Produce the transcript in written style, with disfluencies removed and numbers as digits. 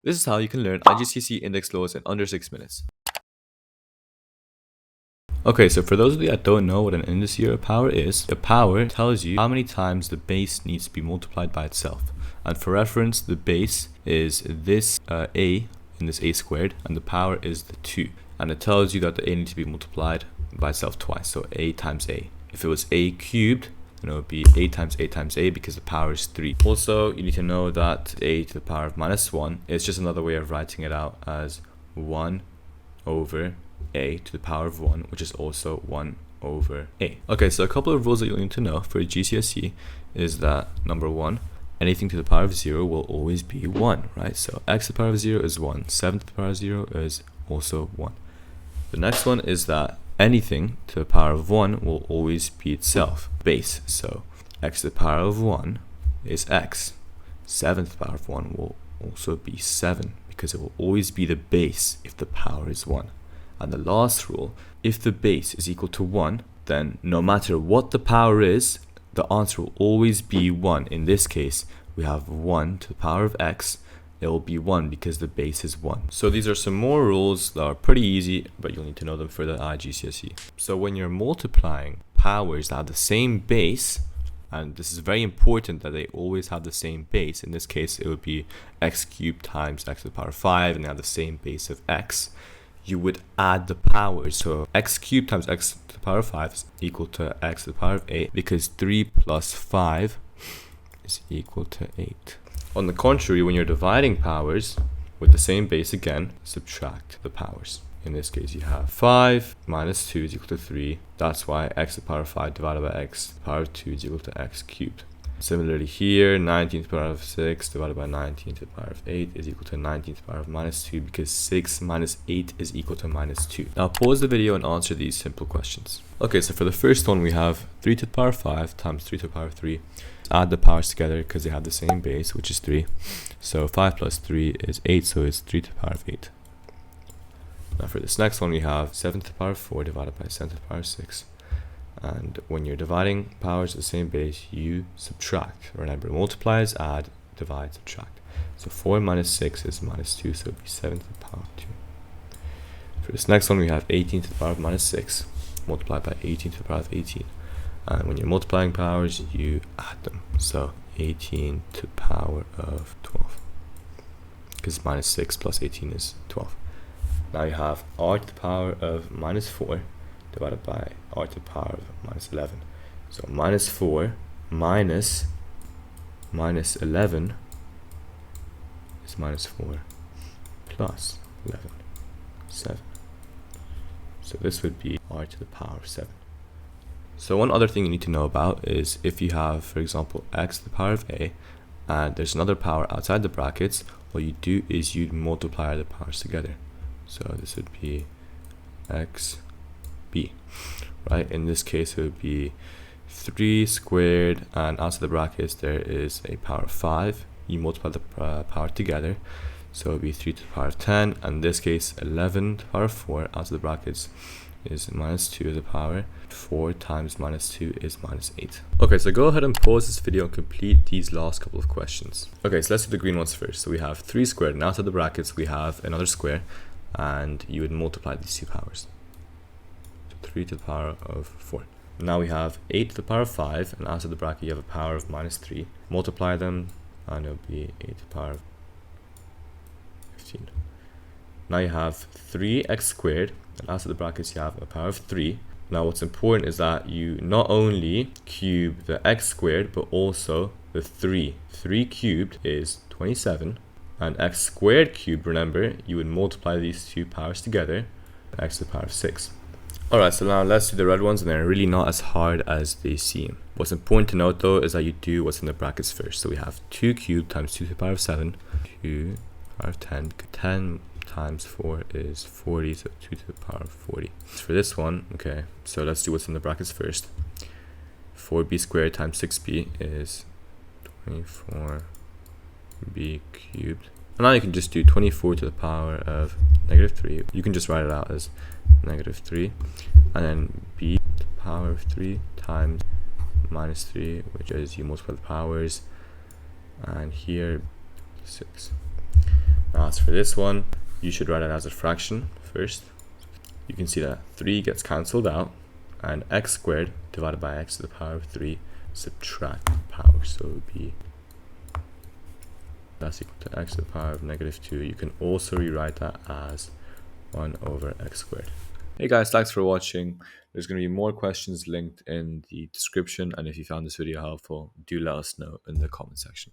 This is how you can learn iGCSE index laws in under 6 minutes. Okay, so for those of you that don't know what an indice or a power is, a power tells you how many times the base needs to be multiplied by itself. And for reference, the base is this a in this a squared, and the power is the 2. And it tells you that the a needs to be multiplied by itself twice, so a times a. If it was a cubed, then it would be a times a times a because the power is 3. Also, you need to know that a to the power of minus 1 is just another way of writing it out as 1 over a to the power of 1, which is also 1 over a. Okay, so a couple of rules that you'll need to know for GCSE is that number 1, anything to the power of 0 will always be 1, right? So x to the power of 0 is 1, 7 to the power of 0 is also 1. The next one is that anything to the power of 1 will always be itself, base. So x to the power of 1 is x. 7 to the power of 1 will also be 7 because it will always be the base if the power is 1. And the last rule, if the base is equal to 1, then no matter what the power is, the answer will always be 1. In this case, we have 1 to the power of x. It will be 1 because the base is 1. So these are some more rules that are pretty easy, but you'll need to know them for the iGCSE. So when you're multiplying powers that have the same base, and this is very important that they always have the same base. In this case, it would be x cubed times x to the power of 5, and they have the same base of x. You would add the powers. So x cubed times x to the power of 5 is equal to x to the power of 8 because 3 plus 5 is equal to 8. On the contrary, when you're dividing powers with the same base again, subtract the powers. In this case, you have 5 minus 2 is equal to 3. That's why x to the power of 5 divided by x to the power of 2 is equal to x cubed. Similarly here, 19 to the power of 6 divided by 19 to the power of 8 is equal to 19 to the power of minus 2 because 6 minus 8 is equal to minus 2. Now pause the video and answer these simple questions. Okay, so for the first one we have 3 to the power of 5 times 3 to the power of 3. Add the powers together because they have the same base, which is 3. So 5 plus 3 is 8, so it's 3 to the power of 8. Now for this next one we have 7 to the power of 4 divided by 7 to the power of 6. And when you're dividing powers at the same base, you subtract. Remember, multiplies, add, divide, subtract. So 4 minus 6 is minus 2, so it would be 7 to the power of 2. For this next one, we have 18 to the power of minus 6 multiplied by 18 to the power of 18. And when you're multiplying powers, you add them. So 18 to the power of 12. Because minus 6 plus 18 is 12. Now you have r to the power of minus 4 divided by r to the power of minus 11. So minus 4 minus 11 is minus 4 plus 11, 7. So this would be r to the power of 7. So one other thing you need to know about is if you have, for example, x to the power of a, and there's another power outside the brackets, what you do is you multiply the powers together. So this would be x b, right? In this case it would be 3 squared, and outside the brackets there is a power of 5. You multiply the power together, so it would be 3 to the power of 10, and in this case 11 to the power of 4 outside the brackets is minus 2 to the power. 4 times minus 2 is minus 8. Okay, so go ahead and pause this video and complete these last couple of questions. Okay, so let's do the green ones first. So we have 3 squared, and outside the brackets we have another square, and you would multiply these two powers. 3 to the power of 4. Now we have 8 to the power of 5, and outside the bracket you have a power of minus 3. Multiply them, and it'll be 8 to the power of 15. Now you have 3x squared, and outside the brackets you have a power of 3. Now what's important is that you not only cube the x squared, but also the 3. 3 cubed is 27, and x squared cubed, remember, you would multiply these two powers together, x to the power of 6. Alright, so now let's do the red ones, and they're really not as hard as they seem. What's important to note though is that you do what's in the brackets first. So we have 2 cubed times 2 to the power of 7, 2 to the power of 10, 10 times 4 is 40, so 2 to the power of 40. For this one, okay, so let's do what's in the brackets first. 4b squared times 6b is 24b cubed. And now you can just do 24 to the power of negative 3. You can just write it out as negative 3, and then b to the power of 3 times minus 3, which is you multiply the powers, and here 6. Now as for this one, you should write it as a fraction first. You can see that 3 gets cancelled out, and x squared divided by x to the power of 3, subtract the power. So it would be that's equal to x to the power of -2. You can also rewrite that as 1 over x squared. Hey guys, thanks for watching. There's going to be more questions linked in the description, and if you found this video helpful, do let us know in the comment section.